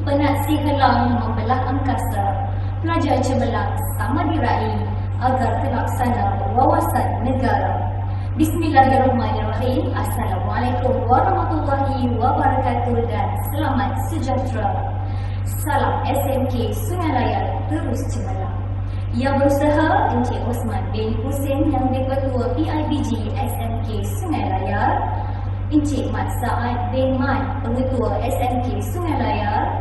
penat si helang membelah angkasa, pelajar cemerlang sama diraih agar terlaksana wawasan negara. Bismillahirrahmanirrahim. Assalamualaikum warahmatullahi wabarakatuh dan selamat sejahtera. Salam SMK Sungai Layar terus cemerlang. Yang berusaha Encik Osman bin Hussein yang Ketua PIBG SMK Sungai Layar, Encik Mat Saad bin Man, Pengetua SMK Sungai Layar,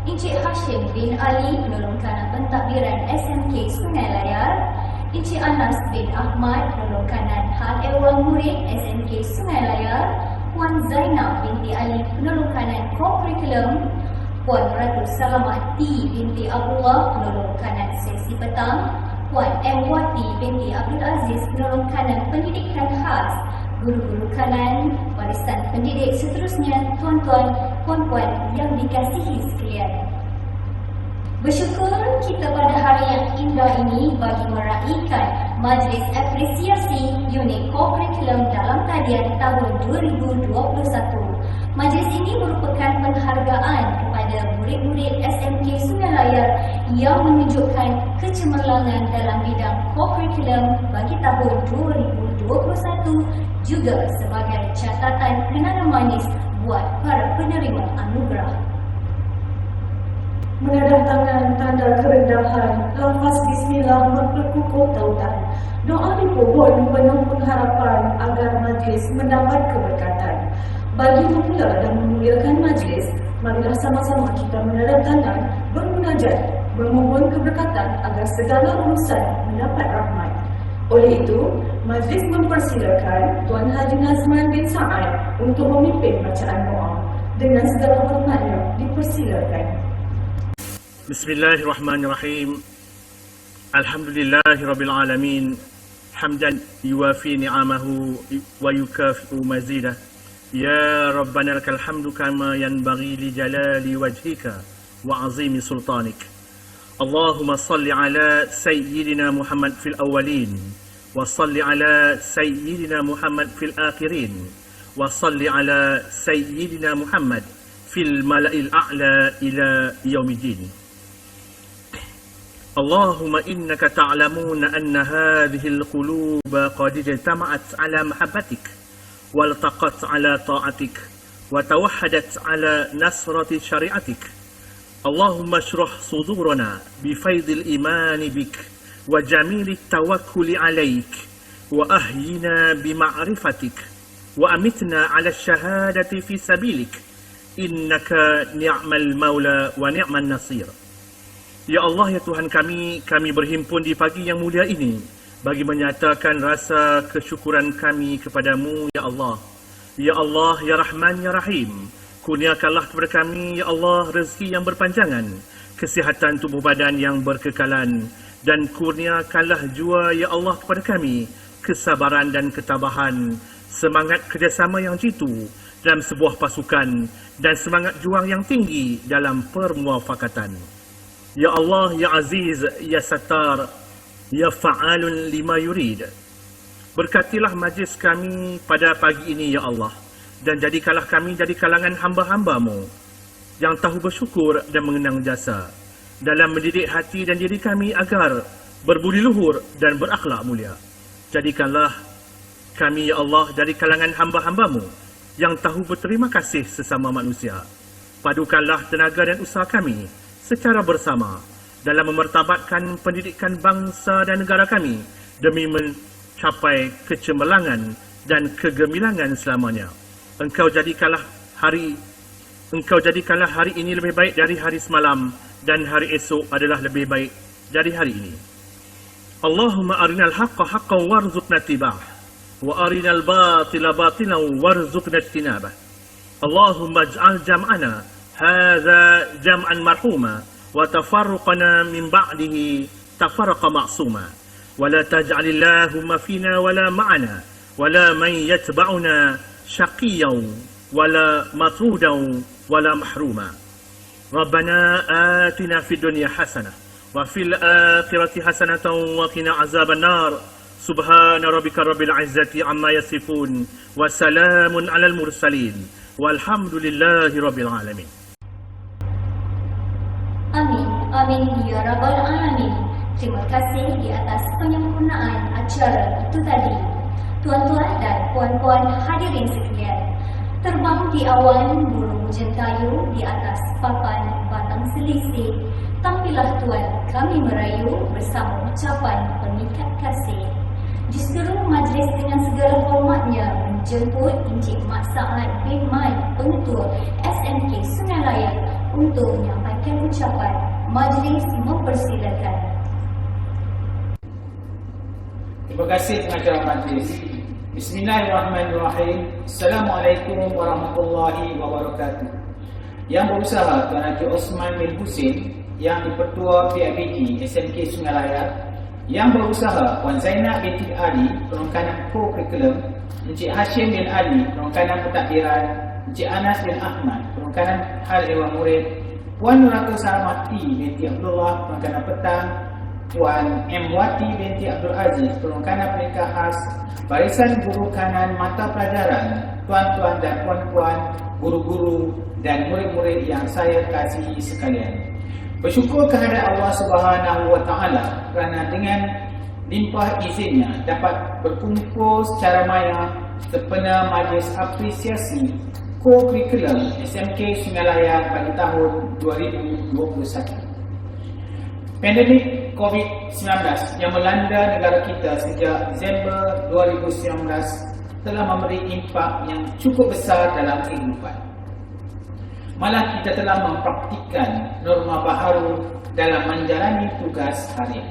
Encik Hashim bin Ali, Penolong Kanan Pentadbiran SMK Sungai Layar, Encik Anas bin Ahmad, Penolong Kanan Hal Ehwal Murid SMK Sungai Layar, Puan Zainab binti Ali, Penolong Kanan Co-Curriculum, Puan Ratu Salamat T binti Abdullah, Penolong Kanan Sesi Petang, Puan M. Wati binti Abdul Aziz, Penolong Kanan Pendidikan Khas, guru-guru kanan, warisan pendidik seterusnya, tuan-tuan, puan-puan yang dikasihi sekalian. Bersyukur kita pada hari yang indah ini bagi meraihkan Majlis Apresiasi Unit Co-Curriculum dalam tadian tahun 2021. Majlis ini merupakan penghargaan kepada murid-murid SMK Sungai Layar yang menunjukkan kecemerlangan dalam bidang co-curriculum bagi tahun 2021, juga sebagai catatan kenangan manis buat para penerima anugerah. Menadah tangan tanda kerendahan, lafaz bismillah memperkukuh tautan. Doa dipohon penuh pengharapan agar majlis mendapat keberkatan. Bagi memula dan memuliakan majlis, marilah sama-sama kita menadah tangan, bermunajat, memohon keberkatan agar segala urusan mendapat rahmat. Oleh itu, majlis mempersilakan Tuan Haji Nazman bin Saad untuk memimpin bacaan doa. Dengan segala hormatnya, dipersilakan. Bismillahirrahmanirrahim. Alhamdulillahirabbil alamin. Hamdan yuwafi ni'amahu wa yukafi'u mazidah. Ya Rabbana lakal hamdu kama yanbaghi li jalali wajhika wa azimi sultanik. Allahumma salli ala sayyidina Muhammad fil awwalin wa salli ala sayyidina Muhammad fil akhirin wa salli ala sayyidina Muhammad fil mala'il a'la ila yaumiddin. Allahumma innaka ta'lamuna anna hadhihi al-quluba qad ijtama'at ala mahabbatik والتقت على طاعتك وتوحدت على نصرة شريعتك. اللهم اشرح صدورنا بفيض الإيمان بك وجميل التوكل عليك وأحينا بمعرفتك وأمتنا على الشهادة في سبيلك إنك نعم المولى ونعم النصير. Ya Allah, ya Tuhan kami berhimpun di pagi yang mulia ini bagi menyatakan rasa kesyukuran kami kepadamu, ya Allah. Ya Allah, ya Rahman, ya Rahim, kurniakanlah kepada kami, ya Allah, rezeki yang berpanjangan, kesihatan tubuh badan yang berkekalan, dan kurniakanlah jua, ya Allah, kepada kami kesabaran dan ketabahan, semangat kerjasama yang jitu dalam sebuah pasukan, dan semangat juang yang tinggi dalam permuafakatan. Ya Allah, ya Aziz, ya Sattar, ya fa'alun lima yurid. Berkatilah majlis kami pada pagi ini, ya Allah, dan jadikanlah kami jadi kalangan hamba-hambamu yang tahu bersyukur dan mengenang jasa dalam mendidik hati dan diri kami agar berbudi luhur dan berakhlak mulia. Jadikanlah kami, ya Allah, dari kalangan hamba-hambamu yang tahu berterima kasih sesama manusia. Padukanlah tenaga dan usaha kami secara bersama dalam memertabatkan pendidikan bangsa dan negara kami demi mencapai kecemerlangan dan kegemilangan selamanya. Engkau jadikanlah hari ini lebih baik dari hari semalam, dan hari esok adalah lebih baik dari hari ini. Allahumma arinal haqqa haqqan warzuqna ittiba'ah wa arinal batila batilan warzuqna ijtinabah. Allahumma ij'al jam'ana hadza jam'an marhuma wa tafarruqana min ba'dihi tafarraqa ma'suma wa la taj'al Allahumma fina wa la ma'ana wa la man yatba'una shaqiyan wa la matrudan wa la mahruma. Rabbana atina fid dunya hasanah wa fil akhirati hasanatan wa qina azaban nar. Subhana rabbika rabbil izzati amma yasifun wa salamun alal mursalin walhamdulillahi rabbil alamin. Amin, amin ya Rabbal Alamin. Terima kasih di atas penyempurnaan acara itu tadi. Tuan-tuan dan puan-puan hadirin sekalian, terbang di awan burung jentayu di atas papan batang selisih. Tampillah tuan kami merayu bersama ucapan pengikat kasih. Justru majlis dengan segala hormatnya menjemput Encik Mak Saad bin Man, Pengetua SMK Sungai Layar untuk menyampaikan ucapan. Majlis mempersilakan. Terima kasih pengacara majlis. Bismillahirrahmanirrahim. Assalamualaikum warahmatullahi wabarakatuh. Yang berusaha Tuan Haji Osman bin Husin, Yang di-Pertua PIBG SMK Sungai Layar. Yang berusaha Puan Zainab binti Ali, Perongkanan Co-Curriculum, Encik Hashim bin Ali, Perongkanan Pentadbiran, Encik Anas bin Ahmad, Perongkanan Hal Ehwal Murid, Puan Nuraka Salamati binti Abdullah, Perongkanan Petang, Puan M. Wati binti Abdul Aziz, Perongkanan Peningkat Khas, Barisan Guru Kanan Mata Pelajaran, tuan-tuan dan puan-puan, guru-guru dan murid-murid yang saya kasihi sekalian. Bersyukur kehadirat Allah Subhanahu wa Ta'ala kerana dengan limpah izinnya dapat berkumpul secara maya sempena majlis apresiasi Co-Curriculum SMK Sungai Layar bagi tahun 2021. Pandemik COVID-19 yang melanda negara kita sejak Disember 2019 telah memberi impak yang cukup besar dalam kehidupan. Malah kita telah mempraktikkan norma baharu dalam menjalani tugas harian.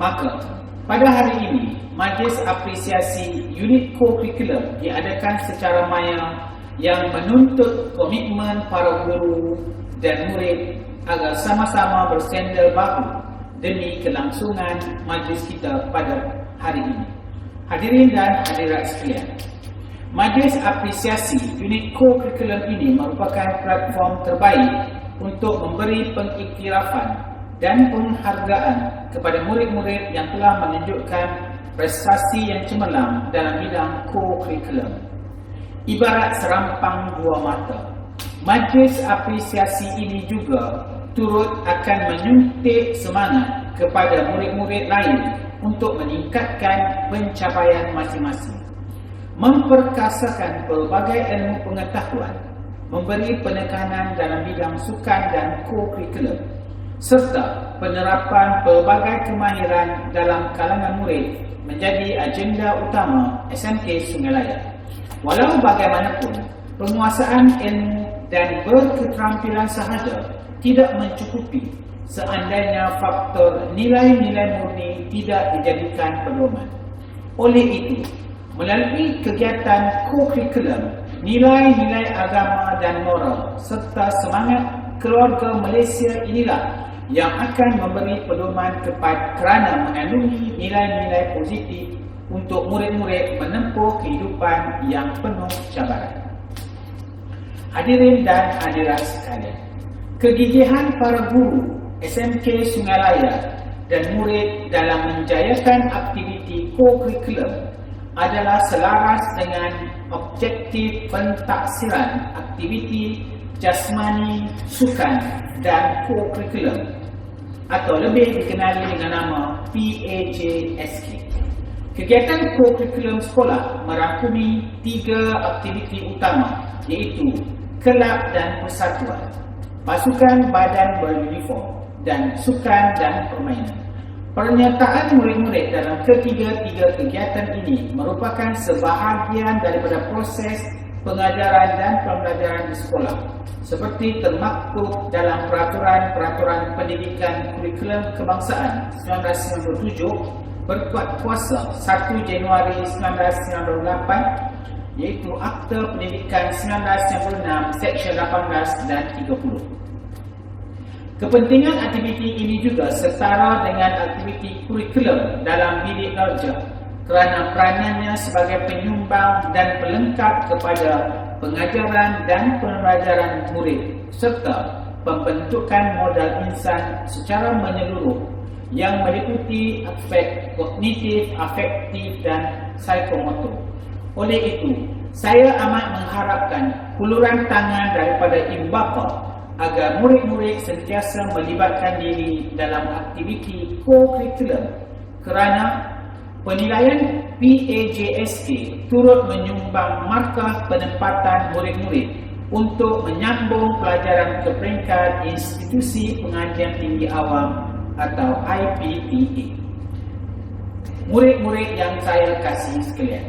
Maka, pada hari ini, majlis apresiasi unit co-curriculum diadakan secara maya yang menuntut komitmen para guru dan murid agar sama-sama bersandal bahu demi kelangsungan majlis kita pada hari ini. Hadirin dan hadirat sekalian, majlis apresiasi unit co-curriculum ini merupakan platform terbaik untuk memberi pengiktirafan dan penghargaan kepada murid-murid yang telah menunjukkan prestasi yang cemerlang dalam bidang co-curriculum. Ibarat serampang dua mata, majlis apresiasi ini juga turut akan menyuntik semangat kepada murid-murid lain untuk meningkatkan pencapaian masing-masing, memperkasakan pelbagai ilmu pengetahuan, memberi penekanan dalam bidang sukan dan co-curriculum, serta penerapan pelbagai kemahiran dalam kalangan murid menjadi agenda utama SMK Sungai Layar. Walau bagaimanapun, penguasaan ilmu dan berketerampilan sahaja tidak mencukupi seandainya faktor nilai-nilai murni tidak dijadikan pedoman. Oleh itu, melalui kegiatan co-curriculum, nilai-nilai agama dan moral serta semangat keluarga Malaysia inilah yang akan memberi pedoman kerana mengandungi nilai-nilai positif untuk murid-murid menempuh kehidupan yang penuh cabaran. Hadirin dan hadirat sekalian, kegigihan para guru SMK Sungai Layar dan murid dalam menjayakan aktiviti co-curriculum adalah selaras dengan objektif pentaksiran aktiviti jasmani, sukan dan co-curriculum atau lebih dikenali dengan nama PAJSK. Kegiatan co-curriculum sekolah merangkumi 3 aktiviti utama, iaitu kelab dan persatuan, pasukan badan beruniform dan sukan dan permainan. Pernyataan murid-murid dalam ketiga-tiga kegiatan ini merupakan sebahagian daripada proses pengajaran dan pembelajaran di sekolah, seperti termaktub dalam Peraturan Pendidikan Kurikulum Kebangsaan 1997 berkuat kuasa 1 Januari 1998, iaitu Akta Pendidikan 1996 Seksyen 18 dan 30. Kepentingan aktiviti ini juga setara dengan aktiviti kurikulum dalam bidik darjah kerana peranannya sebagai penyumbang dan pelengkap kepada pengajaran dan pembelajaran murid serta pembentukan modal insan secara menyeluruh yang meliputi aspek kognitif, afektif dan psikomotor. Oleh itu, saya amat mengharapkan huluran tangan daripada ibu bapa agar murid-murid sentiasa melibatkan diri dalam aktiviti co-curriculum kerana penilaian PAJSK turut menyumbang markah penempatan murid-murid untuk menyambung pelajaran ke peringkat institusi pengajian tinggi awam atau IPTA. Murid-murid yang saya kasih sekalian,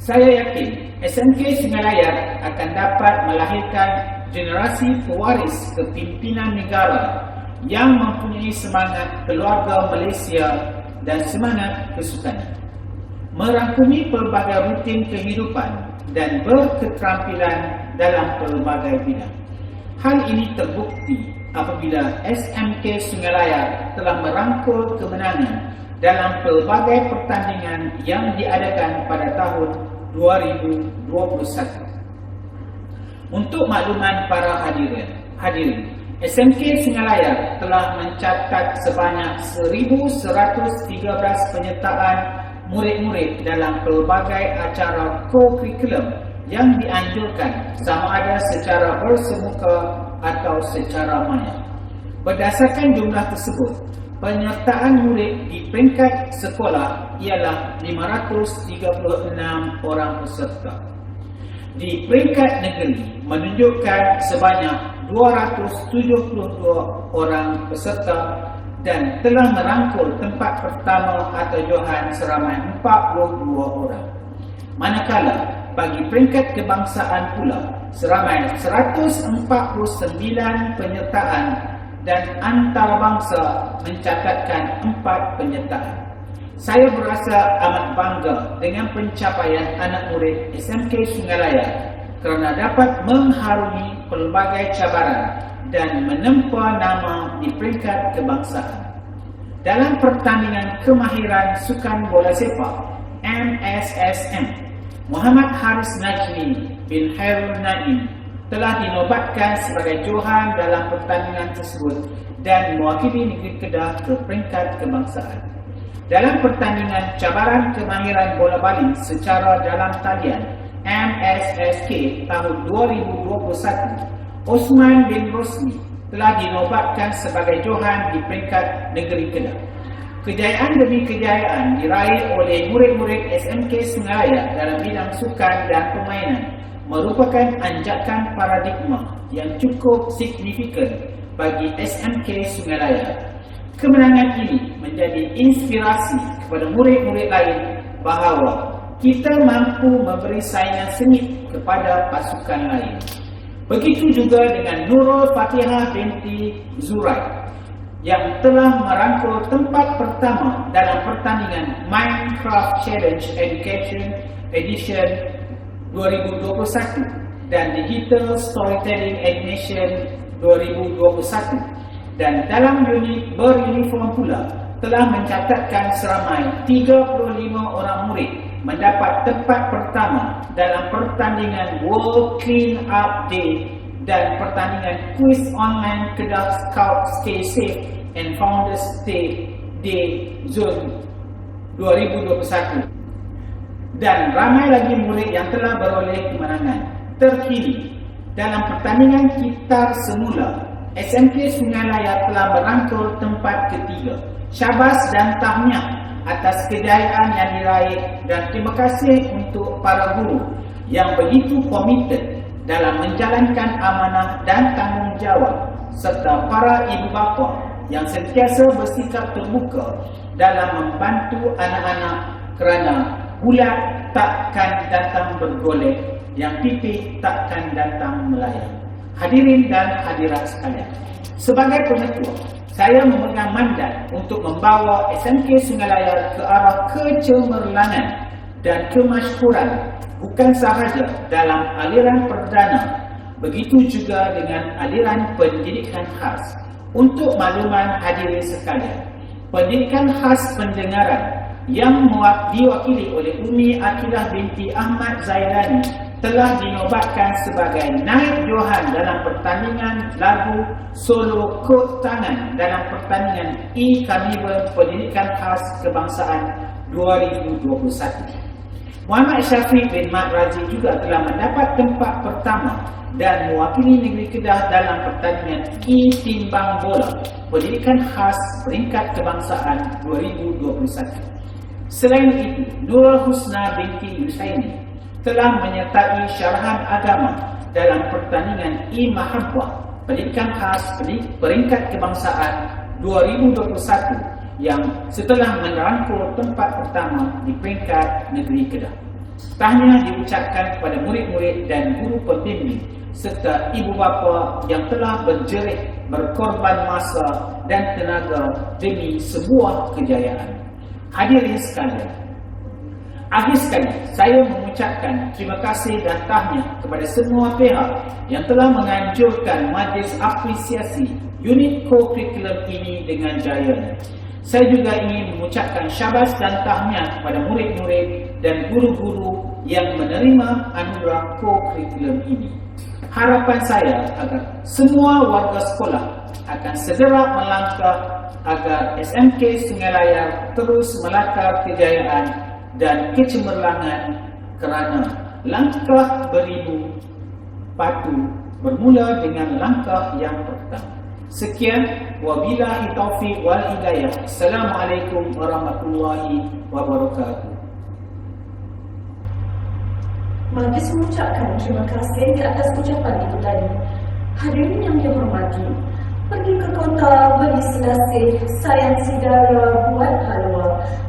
saya yakin SMK Sungai Layar akan dapat melahirkan generasi pewaris kepimpinan negara yang mempunyai semangat keluarga Malaysia dan semangat kesukanan, merangkumi pelbagai rutin kehidupan dan berketerampilan dalam pelbagai bidang. Hal ini terbukti apabila SMK Sungai Layar telah merangkul kemenangan dalam pelbagai pertandingan yang diadakan pada tahun 2021. Untuk makluman para hadirin, SMK Sungai Layar telah mencatat sebanyak 1,113 penyertaan murid-murid dalam pelbagai acara co-curriculum yang dianjurkan sama ada secara bersemuka atau secara maya. Berdasarkan jumlah tersebut, penyertaan murid di peringkat sekolah ialah 536 orang peserta. Di peringkat negeri menunjukkan sebanyak 272 orang peserta dan telah merangkul tempat pertama atau johan seramai 42 orang. Manakala bagi peringkat kebangsaan pula seramai 149 penyertaan dan antarabangsa mencatatkan 4 penyertaan. Saya berasa amat bangga dengan pencapaian anak murid SMK Sungai Layar kerana dapat mengharungi pelbagai cabaran dan menempa nama di peringkat kebangsaan. Dalam pertandingan kemahiran sukan bola sepak MSSM, Muhammad Haris Najmi bin Khairul Naim telah dinobatkan sebagai johan dalam pertandingan tersebut dan mewakili negeri Kedah ke peringkat kebangsaan. Dalam pertandingan cabaran kemahiran bola baling secara dalam talian MSSK tahun 2021, Osman bin Rosmi telah dinobatkan sebagai johan di peringkat negeri Kedah. Kejayaan demi kejayaan diraih oleh murid-murid SMK Sungai Layar dalam bidang sukan dan permainan merupakan anjakan paradigma yang cukup signifikan bagi SMK Sungai Layar. Kemenangan ini menjadi inspirasi kepada murid-murid lain bahawa kita mampu memberi saingan sengit kepada pasukan lain. Begitu juga dengan Nurul Fatihah binti Zurai yang telah merangkul tempat pertama dalam pertandingan Minecraft Challenge Education Edition 2021 dan Digital Storytelling Animation 2021, dan dalam unit beruniform pula telah mencatatkan seramai 35 orang murid mendapat tempat pertama dalam pertandingan World Clean Up Day dan pertandingan kuis online Kedah Scout Stay Safe and Founders Day Zone 2021. Dan ramai lagi murid yang telah beroleh kemenangan. Terkini, dalam pertandingan kitar semula, SMK Sungai Layar telah merangkul tempat ketiga. Syabas dan tahniah atas kejayaan yang diraih dan terima kasih untuk para guru yang begitu komited dalam menjalankan amanah dan tanggungjawab serta para ibu bapa yang sentiasa bersikap terbuka dalam membantu anak-anak kerana bulat takkan datang bergolek, yang pipih takkan datang melayang. Hadirin dan hadirat sekalian, sebagai pengetua, saya memegang mandat untuk membawa SMK Sungai Layar ke arah kecemerlangan dan kemasyhuran bukan sahaja dalam aliran perdana, begitu juga dengan aliran pendidikan khas. Untuk makluman hadirin sekalian, pendidikan khas pendengaran yang diwakili oleh Umi Akilah binti Ahmad Zairani telah dinobatkan sebagai naib johan dalam pertandingan lagu solo kod tangan dalam pertandingan E-Carnival Pendidikan Khas Kebangsaan 2021. Muhammad Syafiq bin Mat Razi juga telah mendapat tempat pertama dan mewakili negeri Kedah dalam pertandingan timbang bola pendidikan khas peringkat kebangsaan 2021. Selain itu, Nurul Husna binti Yusaini telah menyertai syarahan agama dalam pertandingan Mahabbah pendidikan khas peringkat kebangsaan 2021 yang setelah merangkul tempat pertama di peringkat negeri Kedah. Tahniah diucapkan kepada murid-murid dan guru pembimbing serta ibu bapa yang telah berjerih berkorban masa dan tenaga demi sebuah kejayaan. Hadirin sekalian, akhir sekali saya mengucapkan terima kasih dan tahniah kepada semua pihak yang telah menganjurkan majlis apresiasi unit co-curriculum ini dengan jayanya. Saya juga ingin mengucapkan syabas dan tahniah kepada murid-murid dan guru-guru yang menerima anugerah co-curriculum ini. Harapan saya agar semua warga sekolah akan segera melangkah agar SMK Sungai Layar terus melakar kejayaan dan kecemerlangan, kerana langkah beribu patu bermula dengan langkah yang pertama. Sekian, wabillahi taufiq wal hidayah. Assalamualaikum warahmatullahi wabarakatuh. Majlis mengucapkan terima kasih di atas ucapan itu tadi. Hadirin yang dihormati, pergi ke kota, beli selasih, sayang saudara, buat halwa.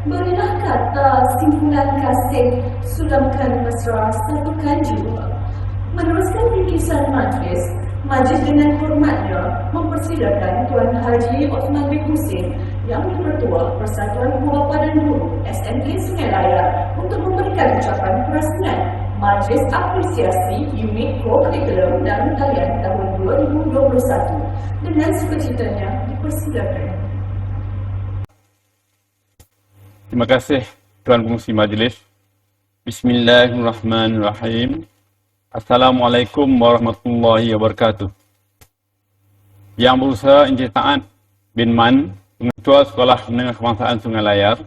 Berilah kata, simpulan kasih, sulamkan mesra, satukan jiwa. Meneruskan ringkisan majlis, majlis dengan hormatnya mempersilakan Tuan Haji Osman bin Husin yang Ketua Persatuan Guru Bapa dan Guru SMK Sungai Layar untuk memberikan ucapan perasmian Majlis Apresiasi Unit Co-Curriculum dan Talian tahun 2021. Dengan sukacitanya dipersilakan. Terima kasih Tuan Pengurusi Majlis. Bismillahirrahmanirrahim. Assalamualaikum warahmatullahi wabarakatuh. Yang berusaha Encik Taat bin Man, Pengetua Sekolah Menengah Kebangsaan Sungai Layar.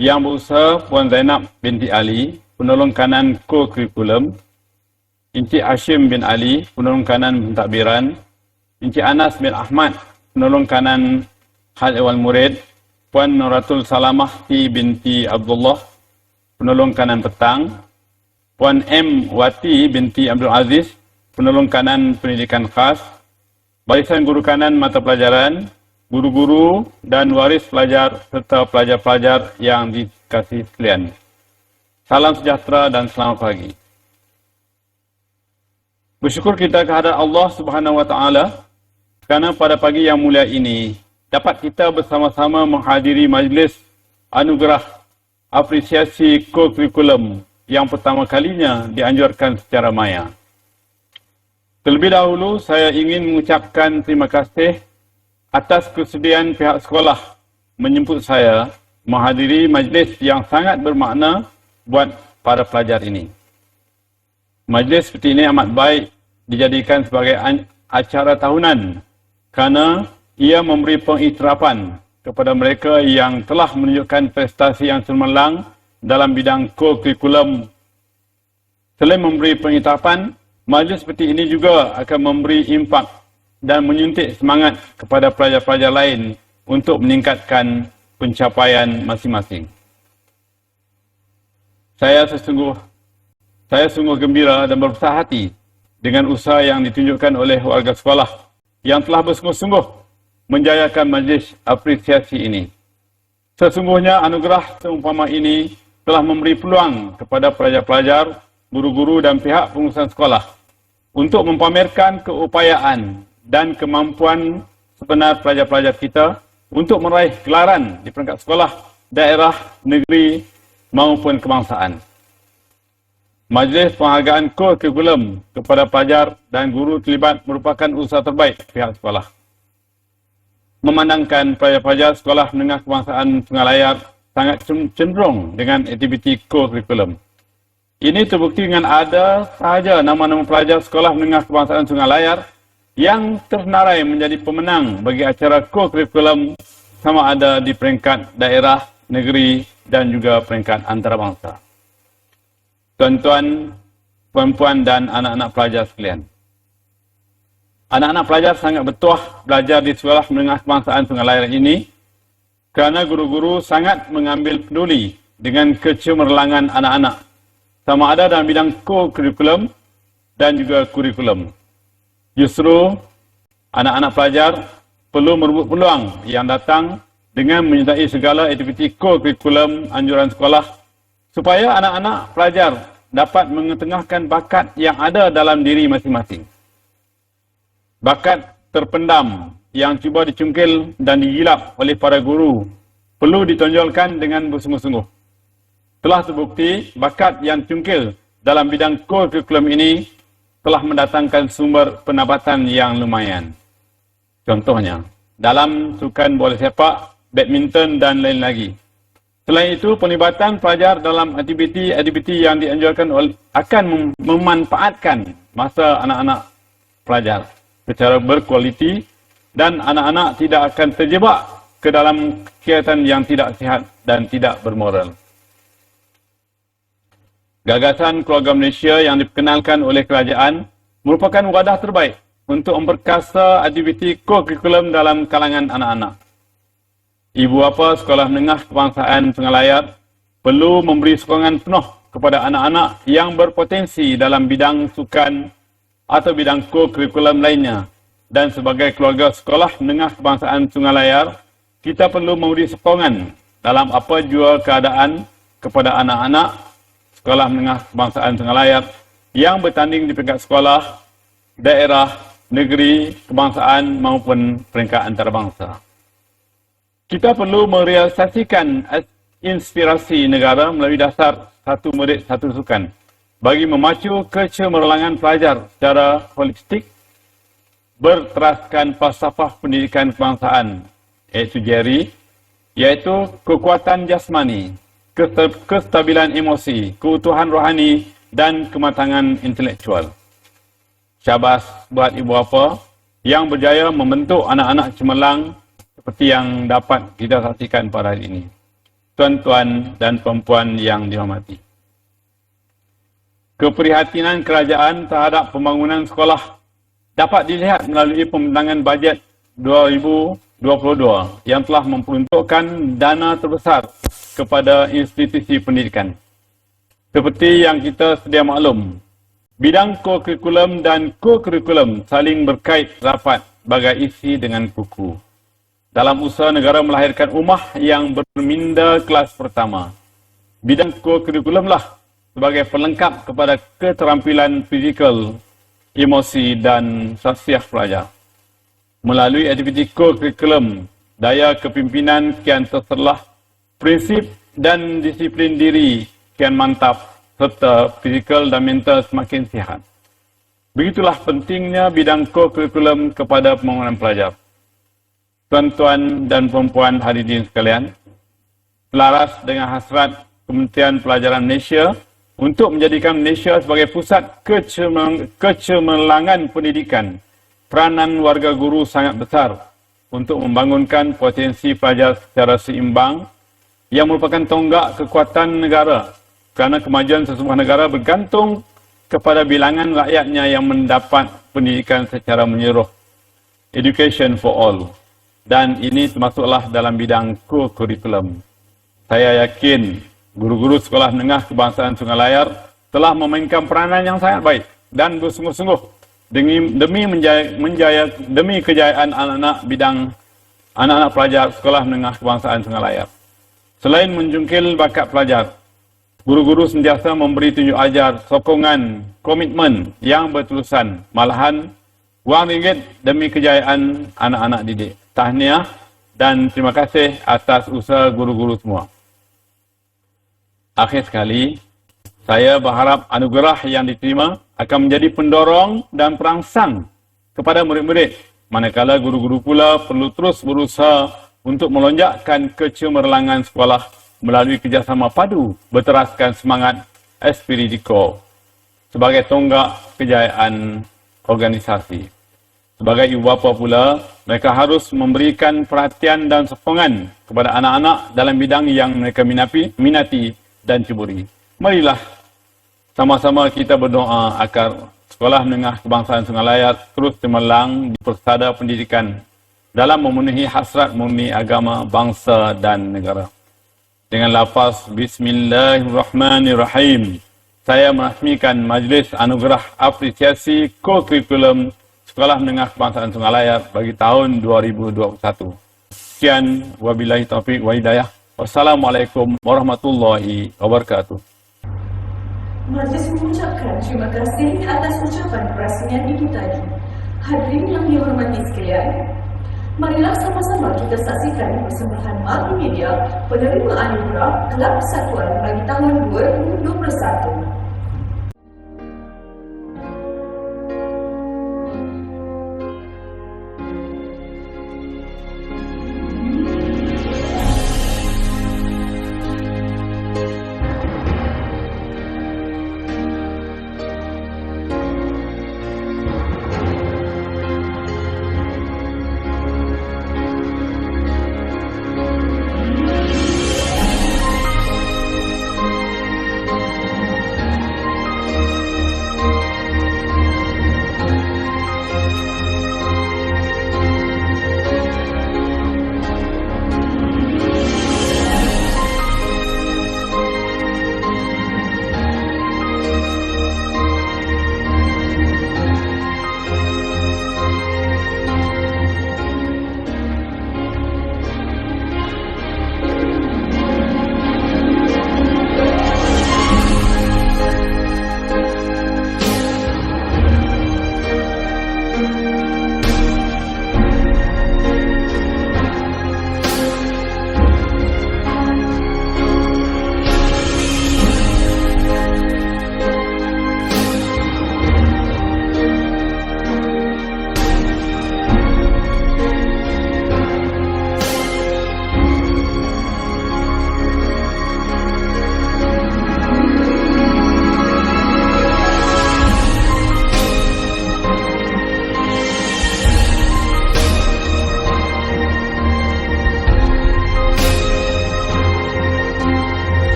Yang berusaha Puan Zainab binti Ali, Penolong Kanan Co-Curriculum. Encik Hashim bin Ali, Penolong Kanan Pentadbiran. Encik Anas bin Ahmad, Penolong Kanan Hal Ehwal Murid. Puan Nuratul Salamah binti Abdullah, Penolong Kanan Petang. Puan M. Wati binti Abdul Aziz, Penolong Kanan Pendidikan Khas. Barisan Guru Kanan Mata Pelajaran, guru-guru dan waris pelajar serta pelajar-pelajar yang dikasihi sekalian. Salam sejahtera dan selamat pagi. Bersyukur kita kehadrat Allah Subhanahu Wa Taala kerana pada pagi yang mulia ini dapat kita bersama-sama menghadiri majlis anugerah apresiasi co-curriculum yang pertama kalinya dianjurkan secara maya. Terlebih dahulu, saya ingin mengucapkan terima kasih atas kesediaan pihak sekolah menjemput saya menghadiri majlis yang sangat bermakna buat para pelajar ini. Majlis seperti ini amat baik dijadikan sebagai acara tahunan kerana ia memberi pengiktirafan kepada mereka yang telah menunjukkan prestasi yang cemerlang dalam bidang co-curriculum. Selain memberi pengiktirafan, majlis seperti ini juga akan memberi impak dan menyuntik semangat kepada pelajar-pelajar lain untuk meningkatkan pencapaian masing-masing. Saya sungguh gembira dan berbesar hati dengan usaha yang ditunjukkan oleh warga sekolah yang telah bersungguh-sungguh menjayakan majlis apresiasi ini. Sesungguhnya anugerah seumpama ini telah memberi peluang kepada pelajar-pelajar, guru-guru dan pihak pengurusan sekolah untuk mempamerkan keupayaan dan kemampuan sebenar pelajar-pelajar kita untuk meraih gelaran di peringkat sekolah, daerah, negeri maupun kebangsaan. Majlis penghargaan co-curriculum kepada pelajar dan guru terlibat merupakan usaha terbaik pihak sekolah. Memandangkan pelajar-pelajar sekolah menengah kebangsaan Sungai Layar sangat cenderung dengan aktiviti co-curriculum. Ini terbukti dengan ada sahaja nama-nama pelajar sekolah menengah kebangsaan Sungai Layar yang tersenarai menjadi pemenang bagi acara co-curriculum sama ada di peringkat daerah, negeri dan juga peringkat antarabangsa. tuan-tuan, puan-puan dan anak-anak pelajar sekalian. Anak-anak pelajar sangat bertuah belajar di Sekolah Menengah Kebangsaan Sungai Layar ini kerana guru-guru sangat mengambil peduli dengan kecemerlangan anak-anak, sama ada dalam bidang co-curriculum dan juga kurikulum. Justru, anak-anak pelajar perlu merebut peluang yang datang dengan menyertai segala aktiviti co-curriculum anjuran sekolah supaya anak-anak pelajar dapat mengetengahkan bakat yang ada dalam diri masing-masing. Bakat terpendam yang cuba dicungkil dan digilap oleh para guru perlu ditonjolkan dengan bersungguh-sungguh. Telah terbukti bakat yang cungkil dalam bidang kurikulum ini telah mendatangkan sumber pendapatan yang lumayan. Contohnya, dalam sukan bola sepak, badminton dan lain lagi. Selain itu, pelibatan pelajar dalam aktiviti-aktiviti yang dianjurkan akan memanfaatkan masa anak-anak pelajar secara berkualiti dan anak-anak tidak akan terjebak ke dalam kegiatan yang tidak sihat dan tidak bermoral. Gagasan Keluarga Malaysia yang diperkenalkan oleh kerajaan merupakan wadah terbaik untuk memperkasa aktiviti kurikulum dalam kalangan anak-anak. Ibu bapa Sekolah Menengah Kebangsaan Sungai Layar perlu memberi sokongan penuh kepada anak-anak yang berpotensi dalam bidang sukan atau bidang kurikulum lainnya. Dan sebagai keluarga Sekolah Menengah Kebangsaan Sungai Layar, kita perlu memberi sokongan dalam apa jua keadaan kepada anak-anak Sekolah Menengah Kebangsaan Sungai Layar yang bertanding di peringkat sekolah, daerah, negeri, kebangsaan maupun peringkat antarabangsa. Kita perlu merealisasikan inspirasi negara melalui dasar satu murid satu sukan bagi memacu kecemerlangan pelajar secara holistik, berteraskan falsafah pendidikan kebangsaan iaitu JERI, iaitu kekuatan jasmani, kestabilan emosi, keutuhan rohani dan kematangan intelektual. Syabas buat ibu bapa yang berjaya membentuk anak-anak cemerlang seperti yang dapat kita saksikan pada hari ini. Tuan-tuan dan puan-puan yang dihormati. Keprihatinan kerajaan terhadap pembangunan sekolah dapat dilihat melalui pembentangan bajet 2022 yang telah memperuntukkan dana terbesar kepada institusi pendidikan. Seperti yang kita sedia maklum, bidang kurikulum dan co-curriculum saling berkait rapat bagai isi dengan kuku. Dalam usaha negara melahirkan ummah yang berminda kelas pertama, bidang co-curriculum lah sebagai pelengkap kepada keterampilan fizikal, emosi dan sosial pelajar. Melalui aktiviti co-curriculum, daya kepimpinan kian terserlah, prinsip dan disiplin diri kian mantap, serta fizikal dan mental semakin sihat. Begitulah pentingnya bidang co-curriculum kepada pembangunan pelajar. Tuan-tuan dan puan-puan hadirin sekalian, selaras dengan hasrat Kementerian Pelajaran Malaysia untuk menjadikan Malaysia sebagai pusat kecemerlangan pendidikan, peranan warga guru sangat besar untuk membangunkan potensi pelajar secara seimbang yang merupakan tonggak kekuatan negara kerana kemajuan sesebuah negara bergantung kepada bilangan rakyatnya yang mendapat pendidikan secara menyeluruh. Education for all. Dan ini termasuklah dalam bidang co-curriculum. Saya yakin guru-guru Sekolah Menengah Kebangsaan Sungai Layar telah memainkan peranan yang sangat baik dan bersungguh-sungguh demi kejayaan anak-anak pelajar Sekolah Menengah Kebangsaan Sungai Layar. Selain menjungkil bakat pelajar, guru-guru sentiasa memberi tunjuk ajar, sokongan, komitmen yang berterusan, malahan wang ringgit demi kejayaan anak-anak didik. Tahniah dan terima kasih atas usaha guru-guru semua. Akhir sekali, saya berharap anugerah yang diterima akan menjadi pendorong dan perangsang kepada murid-murid, manakala guru-guru pula perlu terus berusaha untuk melonjakkan kecemerlangan sekolah melalui kerjasama padu berteraskan semangat Espiridico sebagai tonggak kejayaan organisasi. Sebagai ibu bapa pula, mereka harus memberikan perhatian dan sokongan kepada anak-anak dalam bidang yang mereka minati dan ceburi. Marilah Sama-sama kita berdoa agar Sekolah Menengah Kebangsaan Sungai Layar terus cemerlang di persada pendidikan dalam memenuhi hasrat murni agama, bangsa dan negara. Dengan lafaz Bismillahirrahmanirrahim, saya merasmikan Majlis Anugerah Apresiasi Kurikulum Sekolah Menengah Kebangsaan Sungai Layar bagi tahun 2021. Sekian, wabillahi taufiq wa hidayah. Wassalamualaikum warahmatullahi wabarakatuh. Majlis mengucapkan terima kasih atas ucapan perasaan itu tadi. Hadirin yang dihormati sekalian, marilah sama-sama kita saksikan persembahan multimedia penerima anugerah Kelab Persatuan bagi tahun 2021.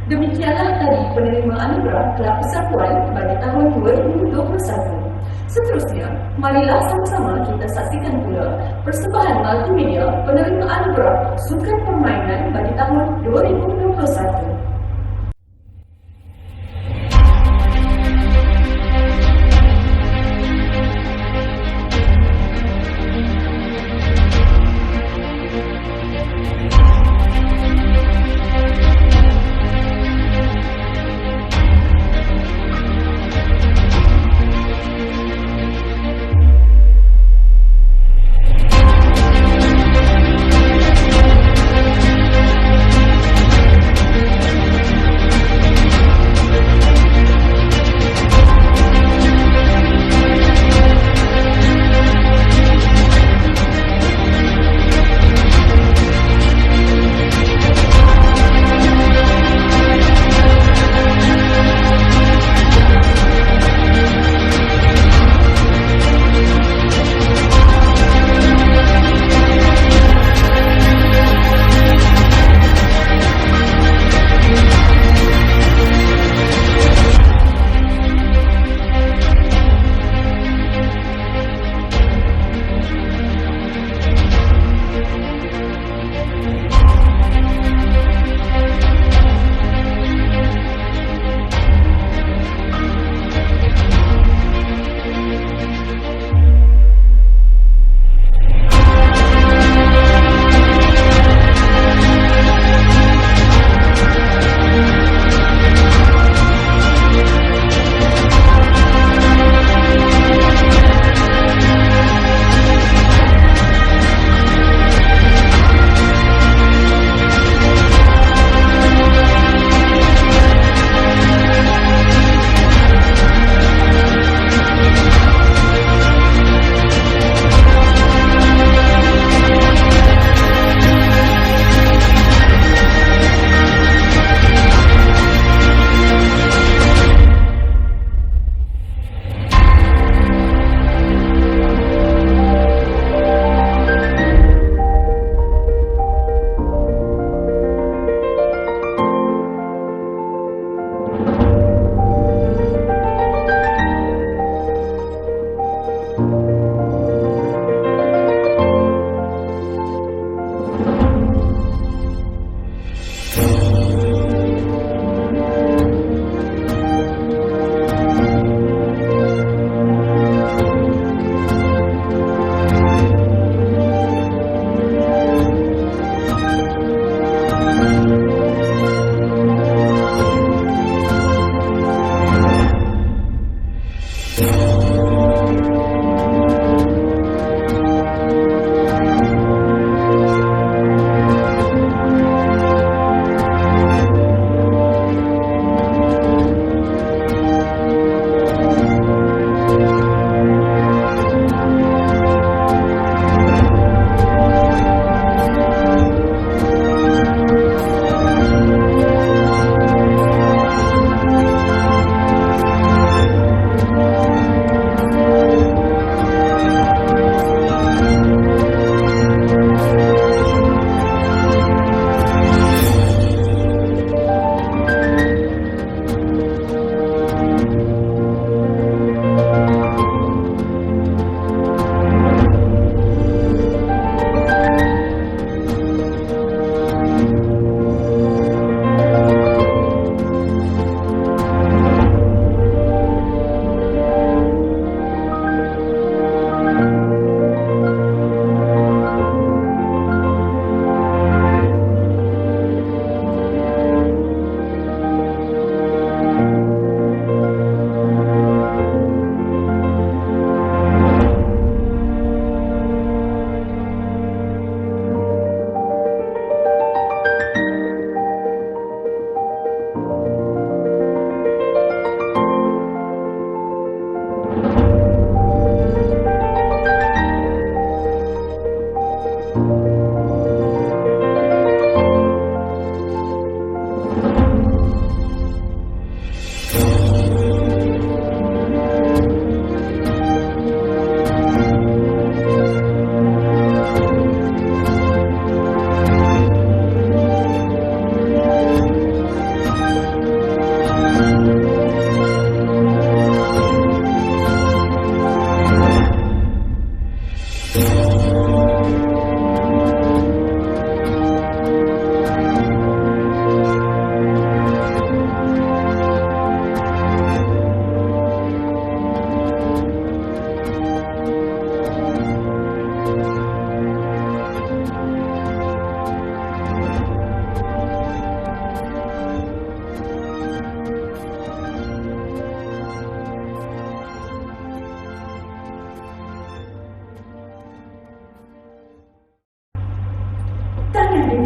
Demikianlah tadi penerima anugerah Kelab Persatuan bagi tahun 2021. Seterusnya, marilah sama-sama kita saksikan pula persembahan multimedia penerima anugerah Sukan Permainan bagi tahun 2021.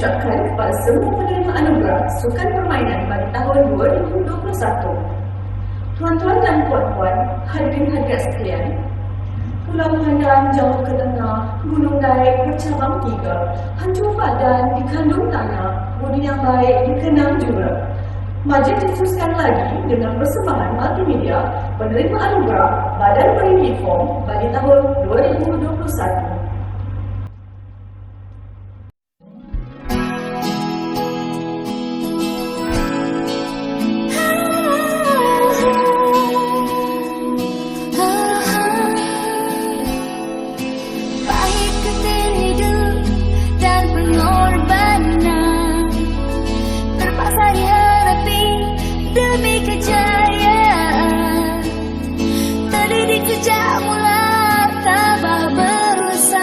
diucapkan kepada semua penerima anugerah Sukan Permainan bagi tahun 2021. Tuan-tuan dan puan-puan, hadirin hadirat sekalian, Pulau Pandan jauh ke tengah, gunung naik bercabang 3, hancur badan dikandung tanah, budi yang baik dikenang jura. Majlis diteruskan lagi dengan persembahan multimedia penerima anugerah Badan Beruniform bagi tahun 2021. Sejak mula tabah berusaha.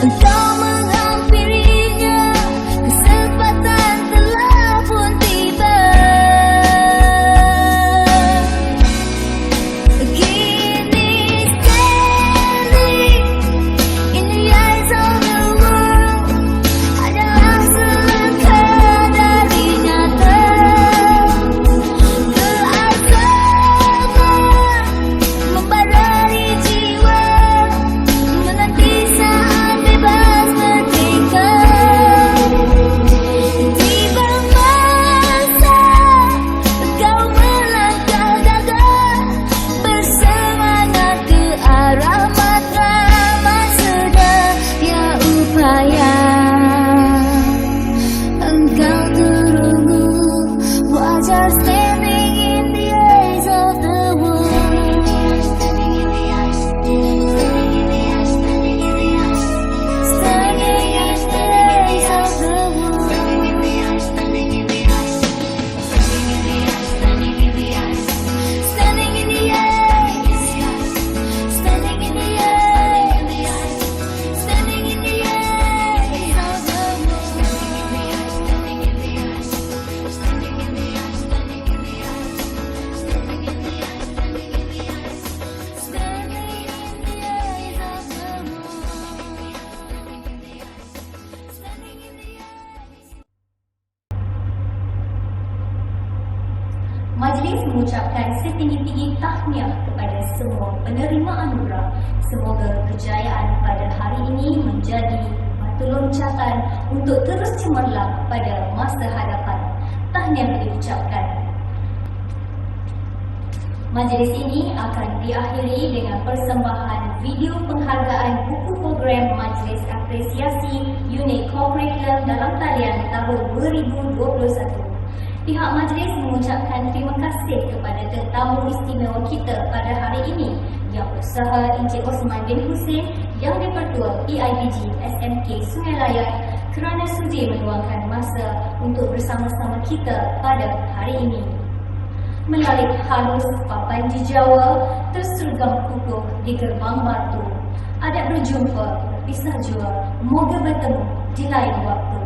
Engkau menghampirinya, kesempatan telah pun tiba. Kini standing in the eyes of the world adalah selangkah dari nyata. Keasaman membarari jiwa, menanti saat bebas merdeka. Tiba masa kau melangkah gagah, bersemangat ke arah matlamat sedaya upaya. Engkau terunggu, wajar standing in the eyes of the world. Standing in the eyes of the world. Standing in the eyes of the world. Majlis mengucapkan setinggi-tinggi tahniah kepada semua penerima anugerah. Semoga kejayaan pada hari ini menjadi batu loncatan untuk terus cemerlang pada masa hadapan. Tahniah diucapkan. Majlis ini akan diakhiri dengan persembahan video penghargaan buku program Majlis Apresiasi Unit Co-Curriculum dalam talian tahun 2021. Pihak majlis mengucapkan terima kasih kepada tetamu istimewa kita pada hari ini, Yang Berusaha Encik Osman bin Husin, Yang di-Pertua PIBG SMK Sungai Layar kerana sudi meluangkan masa untuk bersama-sama kita pada hari ini. Melalik halus papan di Jawa, tersergam kukuh di gerbang batu. Adat berjumpa, berpisah jua, moga bertemu di lain waktu.